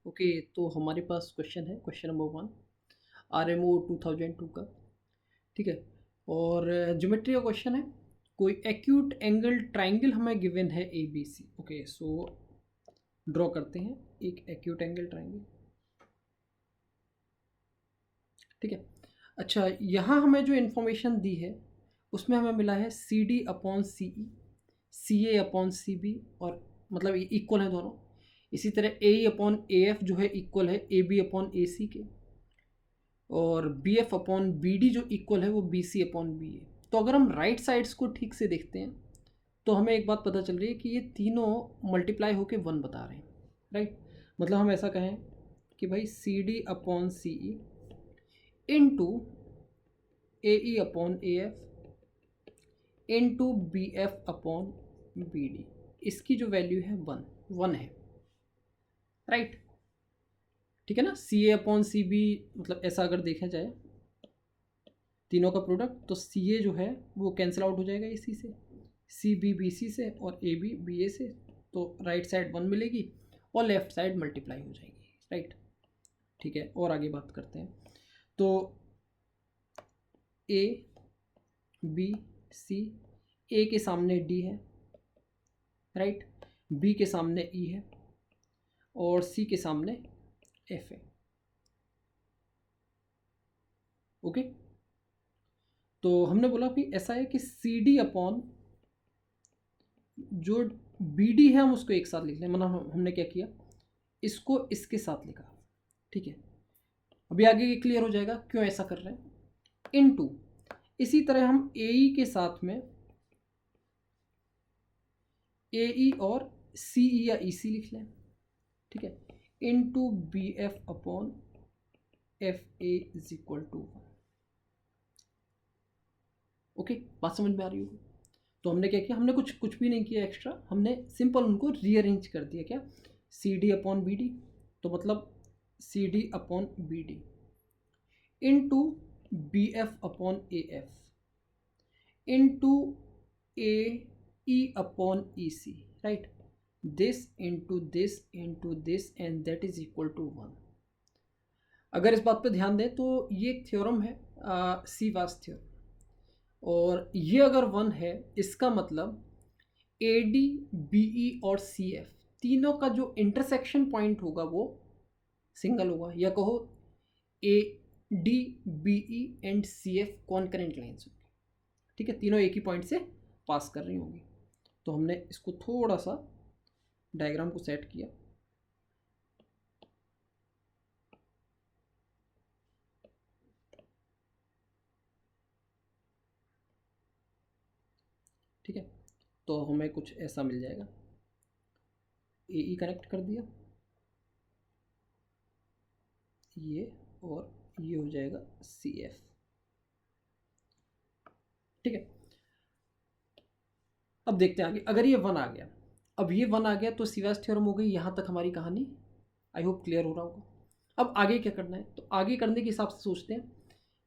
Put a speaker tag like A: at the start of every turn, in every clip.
A: Okay, तो हमारे पास question है, क्वेश्चन नंबर 1 RMO 2002 का। ठीक है, और ज्योमेट्री का क्वेश्चन है। कोई एक्यूट एंगल ट्राइंगल हमें गिवन है ABC। ओके, सो ड्रॉ करते हैं एक एक्यूट एंगल ट्राइंगल। ठीक है, अच्छा, यहाँ हमें जो इन्फॉर्मेशन दी है उसमें हमें मिला है CD upon CE, CA upon CB, और मतलब इक्वल है दोनों। इसी तरह AE अपॉन AF जो है इक्वल है AB अपॉन AC के, और BF अपॉन BD जो इक्वल है वो BC अपॉन BA। तो अगर हम राइट साइड्स को ठीक से देखते हैं तो हमें एक बात पता चल रही है कि ये तीनों मल्टीप्लाई होके 1 बता रहे हैं, राइट। मतलब हम ऐसा कहें कि भाई CD upon CE into AE upon AF into BF upon BD, इसकी जो वैल्यू है 1 है, राइट। ठीक है ना। CA अपॉन CB, मतलब ऐसा अगर देखा जाए तीनों का प्रोडक्ट, तो CA जो है वो कैंसिल आउट हो जाएगा AC से, CB BC से, और AB BA से। तो राइट साइड 1 मिलेगी और लेफ्ट साइड मल्टीप्लाई हो जाएगी, राइट। ठीक है, और आगे बात करते हैं। तो A B C, A के सामने D है, राइट, B के सामने E है, और C के सामने F है। ओके, तो हमने बोला कि ऐसा है कि CD अपॉन जो BD है हम उसको एक साथ लिख लें। मतलब हमने क्या किया, इसको इसके साथ लिखा। ठीक है, अभी आगे ये क्लियर हो जाएगा क्यों ऐसा कर रहे हैं। इनटू, इसी तरह हम AE के साथ में AE और CE या EC लिख लें। ठीक है, into BF upon FA is equal to 1। Okay, बात समझ में आ रही होगी। तो हमने क्या किया, हमने कुछ भी नहीं किया एक्स्ट्रा, हमने सिंपल उनको रीअरेंज कर दिया। क्या, CD अपॉन BD, तो मतलब CD upon BD into BF upon AF into AE upon EC, right. This into this into this and that is equal to 1। अगर इस बात पे ध्यान दें तो ये एक थ्योरम है, सीवास थ्योरम, और ये अगर 1 है इसका मतलब AD BE और CF तीनों का जो इंटरसेक्शन पॉइंट होगा वो सिंगल होगा, या कहो AD BE and CF concurrent lines होंगी। ठीक है, तीनों एक ही पॉइंट से पास कर रही होंगी। तो हमने इसको थोड़ा सा डायग्राम को सेट किया। ठीक है, तो हमें कुछ ऐसा मिल जाएगा। AE कनेक्ट कर दिया ये, और ये हो जाएगा CF। ठीक है, अब देखते हैं आगे। अगर ये 1 आ गया, अब ये 1 आ गया तो सीवास थ्योरम हो गई। यहाँ तक हमारी कहानी आई होप क्लियर हो रहा होगा। अब आगे क्या करना है, तो आगे करने के हिसाब से सोचते हैं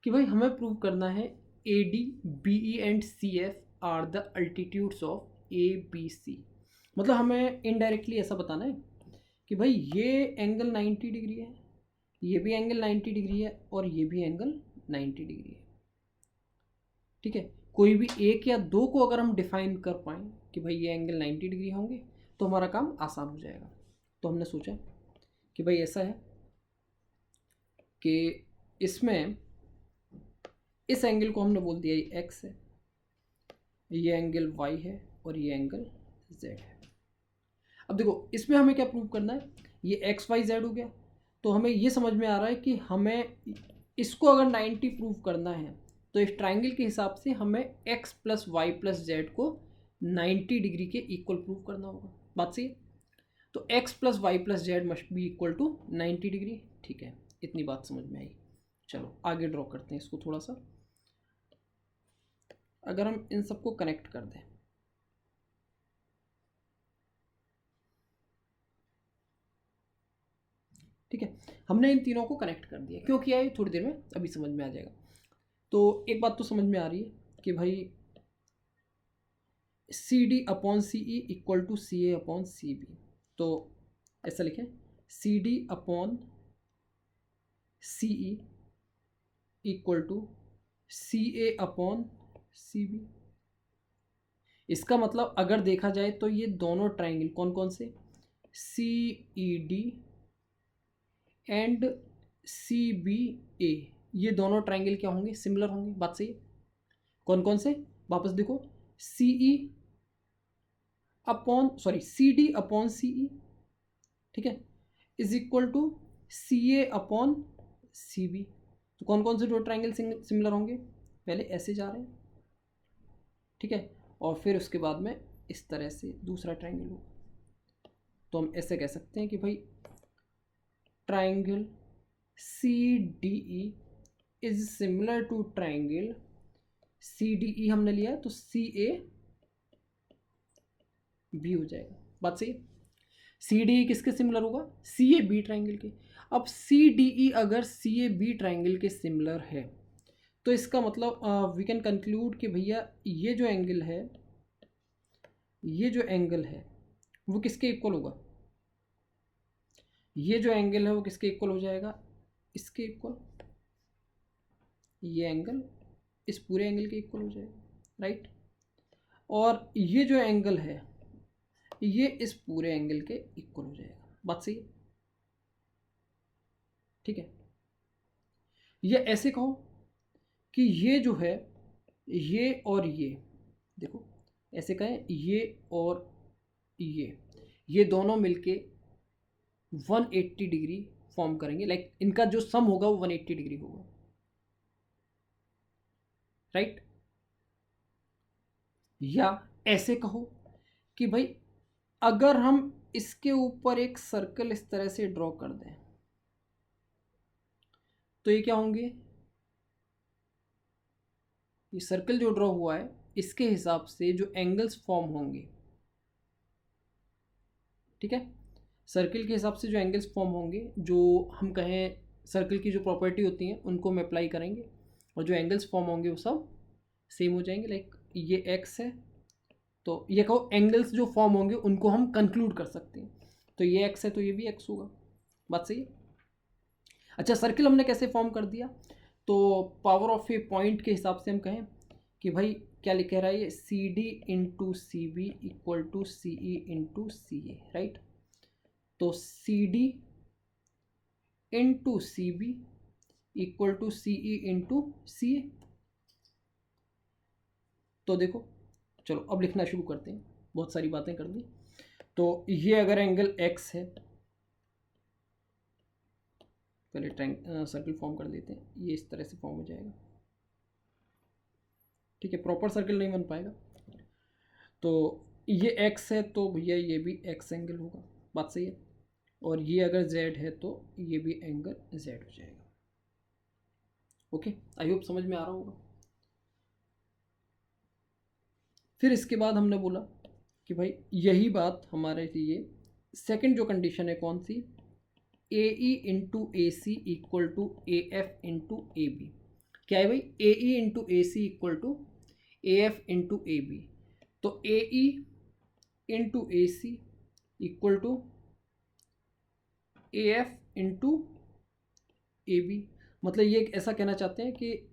A: कि भाई हमें प्रूव करना है AD BE and CF are the altitudes of ABC। मतलब हमें इनडायरेक्टली ऐसा बताना है कि भाई ये एंगल 90 डिग्री है, ये भी एंगल 90 डिग्री है, और ये भी एंगल 90 डिग्री है। ठीक है, कोई भी एक या दो को अगर हम डिफाइन कर पाएँ कि भाई ये एंगल 90 डिग्री होंगे तो हमारा काम आसान हो जाएगा। तो हमने सोचा कि भाई ऐसा है कि इसमें इस एंगल को हमने बोल दिया ये x है, ये एंगल y है, और ये एंगल z है। अब देखो इसमें हमें क्या प्रूव करना है, ये x y z हो गया। तो हमें ये समझ में आ रहा है कि हमें इसको अगर 90 प्रूव करना है तो इस ट्राइंगल के हिसाब से हमें x plus y plus z को 90 डिग्री के इक्वल प्रूव करना होगा। बात सही है। तो x plus y plus z must be equal to 90 degree. ठीक है, इतनी बात समझ में आई। चलो आगे ड्रॉ करते हैं इसको थोड़ा सा। अगर हम इन सबको कनेक्ट कर दें, ठीक है, हमने इन तीनों को कनेक्ट कर दिया। क्यों किया है थोड़ी देर में अभी समझ में आ जाएगा। तो एक बात तो समझ में आ रही है कि भाई CD upon CE equal to CA upon CB। तो ऐसा लिखें, C D upon C E equal to C A upon C B. इसका मतलब अगर देखा जाए तो ये दोनों ट्राइंगल कौन कौन से, C E D and C B A, ये दोनों ट्राइंगल क्या होंगे, सिमिलर होंगे। बात सही है। कौन कौन से, वापस देखो, C E upon sorry C D upon C E, ठीक है, is equal to C A upon C B. तो कौन कौन से दो ट्राइंगल सिमिलर होंगे, पहले ऐसे जा रहे हैं, ठीक है, और फिर उसके बाद में इस तरह से दूसरा ट्राइंगल हो। तो हम ऐसे कह सकते हैं कि भाई triangle C D E is similar to triangle C D E, हमने लिया है तो सी ए बी हो जाएगा। बात सही है। सी डी ई किसके सिमिलर होगा, सी ए बी ट्राइंगल के। अब सी डी ई अगर सी ए बी ट्राइंगल के सिमिलर है तो इसका मतलब वी कैन कंक्लूड कि भैया ये जो एंगल है, ये जो एंगल है वो किसके इक्वल होगा, ये जो एंगल है वो किसके इक्वल हो जाएगा, इसके इक्वल। ये एंगल इस पूरे एंगल के इक्वल हो जाएगा, राइट। और ये जो एंगल है ये इस पूरे एंगल के इक्वल हो जाएगा। बात सही है, ठीक है। ये ऐसे कहो कि ये जो है ये और ये, देखो ऐसे कहें ये और ये दोनों मिलके 180 डिग्री फॉर्म करेंगे। लाइक इनका जो सम होगा वो 180 डिग्री होगा, राइट। या ऐसे कहो कि भाई अगर हम इसके ऊपर एक सर्कल इस तरह से ड्रॉ कर दें तो ये क्या होंगे, ये सर्कल जो ड्रॉ हुआ है इसके हिसाब से जो एंगल्स फॉर्म होंगे, ठीक है, सर्कल के हिसाब से जो एंगल्स फॉर्म होंगे, जो हम कहें सर्कल की जो प्रॉपर्टी होती हैं उनको हम अप्लाई करेंगे और जो एंगल्स फॉर्म होंगे वो सब सेम हो जाएंगे। लाइक ये एक्स है तो ये कहो एंगल्स जो फॉर्म होंगे उनको हम कंक्लूड कर सकते हैं, तो ये एक्स है तो ये भी एक्स होगा। बात सही है। अच्छा, सर्कल हमने कैसे फॉर्म कर दिया, तो पावर ऑफ ए पॉइंट के हिसाब से हम कहें कि भाई क्या लिख रहा है ये, C D into C B equal to C E into C A, right. तो C D into C B equal to C E into C A. तो देखो चलो अब लिखना शुरू करते हैं, बहुत सारी बातें कर दी। तो ये अगर एंगल एक्स है, पहले सर्कल फॉर्म कर देते हैं, ये इस तरह से फॉर्म हो जाएगा, ठीक है, प्रॉपर सर्कल नहीं बन पाएगा। तो ये एक्स है तो भैया ये भी एक्स एंगल होगा। बात सही है। और ये अगर जेड है तो ये भी एंगल जेड हो जाएगा। ओके, आई होप समझ में आ रहा होगा। फिर इसके बाद हमने बोला कि भाई यही बात हमारे लिए सेकंड जो कंडीशन है कौन सी, A E into A C equal to A F into A B. क्या है भाई, A E into A C equal to A F into A B. तो A E into A C equal to A F into A B. मतलब ये ऐसा कहना चाहते हैं कि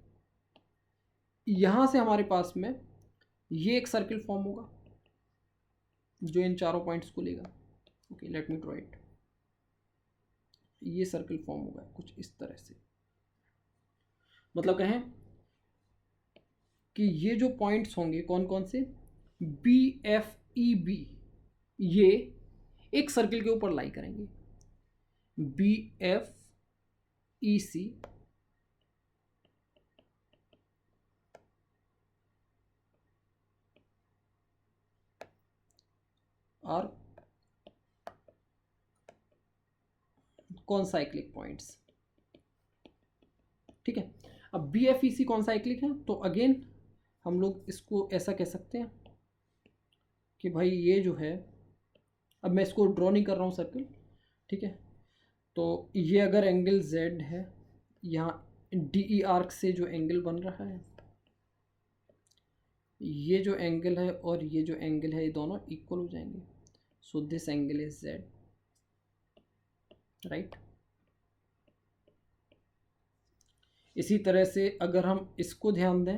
A: यहाँ से हमारे पास में ये एक सर्किल फॉर्म होगा जो इन चारों पॉइंट्स को लेगा। Okay, let me draw it. ये सर्किल फॉर्म होगा कुछ इस तरह से। मतलब कहें कि ये जो पॉइंट्स होंगे कौन कौन से, बी एफ ई बी, ये एक सर्किल के ऊपर लाई करेंगे। बी एफ ई सी और कॉन्साइक्लिक पॉइंट्स, ठीक है। अब बी एफ ई सी कॉन्साइक्लिक है तो अगेन हम लोग इसको ऐसा कह सकते हैं कि भाई ये जो है, अब मैं इसको ड्रॉ नहीं कर रहा हूँ सर्कल, ठीक है। तो ये अगर एंगल जेड है, यहाँ डी ई आर्क से जो एंगल बन रहा है, ये जो एंगल है और ये जो एंगल है, ये दोनों इक्वल हो जाएंगे। So this angle is Z, right. इसी तरह से अगर हम इसको ध्यान दें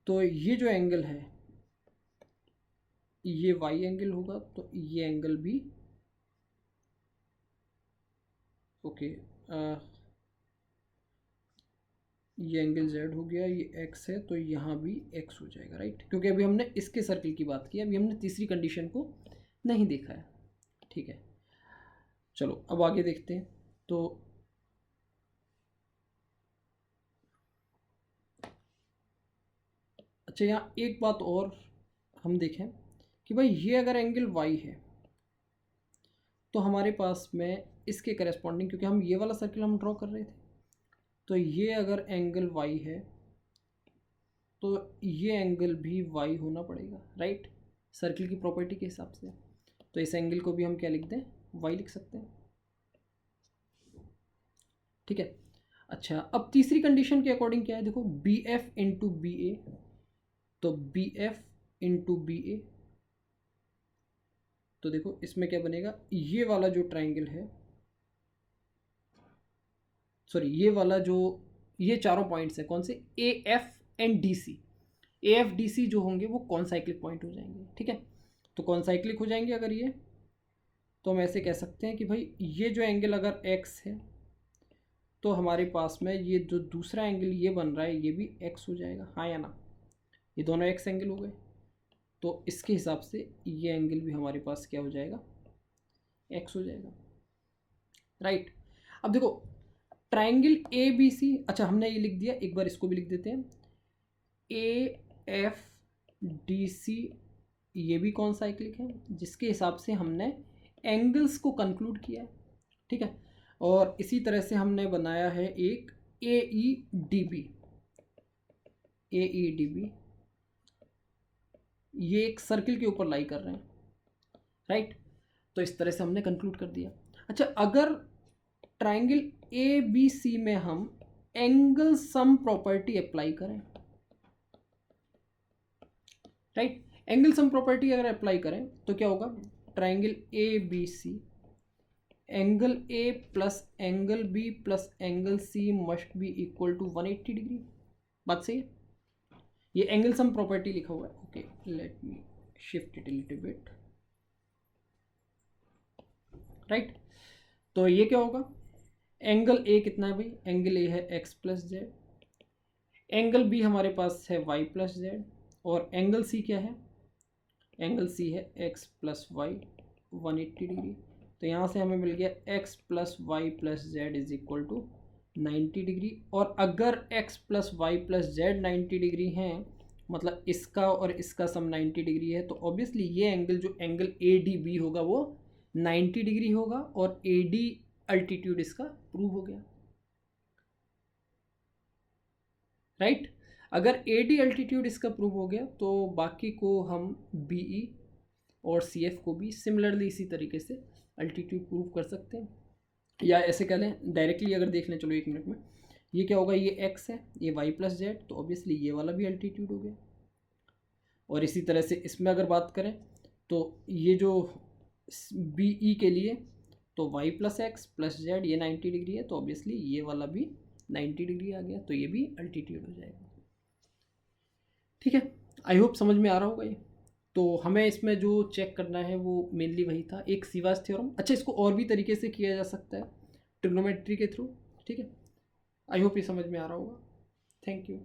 A: तो ये जो एंगल है ये वाई एंगल होगा, तो ये एंगल भी ओके, ये एंगल जेड हो गया, ये एक्स है तो यहाँ भी एक्स हो जाएगा, राइट। क्योंकि अभी हमने इसके सर्कल की बात की, अभी हमने तीसरी कंडीशन को नहीं देखा है, ठीक है। चलो अब आगे देखते हैं। तो अच्छा, यहाँ एक बात और हम देखें कि भाई ये अगर एंगल वाई है तो हमारे पास में इसके करेस्पॉन्डिंग, क्योंकि हम ये वाला सर्कल हम ड्रॉ कर रहे थे, तो ये अगर एंगल वाई है तो ये एंगल भी वाई होना पड़ेगा, राइट, सर्कल की प्रॉपर्टी के हिसाब से। तो इस एंगल को भी हम क्या लिख दें, वाई लिख सकते हैं, ठीक है। अच्छा, अब तीसरी कंडीशन के अकॉर्डिंग क्या है, देखो बी एफ इंटू बी ए, तो बी एफ इंटू बी ए, तो देखो इसमें क्या बनेगा, ये वाला जो ट्राइंगल है, सॉरी ये वाला जो, ये चारों पॉइंट्स है कौन से, A F and D C, A F D C जो होंगे वो कौन साइक्लिक पॉइंट हो जाएंगे, ठीक है। तो कौन साइक्लिक हो जाएंगे अगर ये, तो हम ऐसे कह सकते हैं कि भाई ये जो एंगल अगर एक्स है तो हमारे पास में ये जो दूसरा एंगल ये बन रहा है ये भी एक्स हो जाएगा, हाँ या ना, ये दोनों एक्स एंगल हो गए। तो इसके हिसाब से ये एंगल भी हमारे पास क्या हो जाएगा, एक्स हो जाएगा, राइट। अब देखो ट्राइंगल ए बी सी, अच्छा हमने ये लिख दिया, एक बार इसको भी लिख देते हैं, ए एफ डी सी, ये भी कौन साइक्लिक है, जिसके हिसाब से हमने एंगल्स को कंक्लूड किया है, ठीक है। और इसी तरह से हमने बनाया है एक ए ई डी बी, ए ई डी बी, ये एक सर्किल के ऊपर लाई कर रहे हैं, राइट। तो इस तरह से हमने कंक्लूड कर दिया। अच्छा, अगर ट्राइंगल ए बी सी में हम एंगल सम प्रॉपर्टी अप्लाई करें, राइट, एंगल सम प्रॉपर्टी अगर अप्लाई करें तो क्या होगा, triangle A B C, angle A plus angle B plus angle C must be equal to 180 degree, बात सही है। ये एंगल सम प्रॉपर्टी लिखा हुआ है, okay let me shift it little bit, right. तो ये क्या होगा, एंगल ए कितना है भाई, एंगल ए है x plus z, angle B हमारे पास है वाई प्लस जेड, और एंगल सी क्या है, एंगल सी है एक्स प्लस वाई 180 डिग्री। तो यहाँ से हमें मिल गया x plus y plus z is equal to 90 degree. और अगर x plus y plus z 90 degree हैं, मतलब इसका और इसका सम 90 डिग्री है, तो ऑब्वियसली ये एंगल जो एंगल ए डी बी होगा वो 90 डिग्री होगा, और ए डी अल्टीट्यूड इसका प्रूव हो गया, राइट। अगर ए डी अल्टीट्यूड इसका प्रूव हो गया तो बाकी को हम बी ई और सी एफ को भी सिमिलरली इसी तरीके से अल्टीट्यूड प्रूव कर सकते हैं, या ऐसे कह लें डायरेक्टली अगर देख लें, चलो एक मिनट में, ये क्या होगा, ये एक्स है, ये वाई प्लस जेड, तो ऑब्वियसली ये वाला भी अल्टीट्यूड हो गया। और इसी तरह से इसमें अगर बात करें तो ये जो बी ई के लिए, तो y plus x plus z ये 90 डिग्री है, तो ऑब्वियसली ये वाला भी 90 डिग्री आ गया, तो ये भी अल्टीट्यूड हो जाएगा, ठीक है। आई होप समझ में आ रहा होगा ये। तो हमें इसमें जो चेक करना है वो मेनली वही था, एक सीवास थ्योरम। अच्छा, इसको और भी तरीके से किया जा सकता है ट्रिग्नोमेट्री के थ्रू, ठीक है। आई होप ये समझ में आ रहा होगा। Thank you.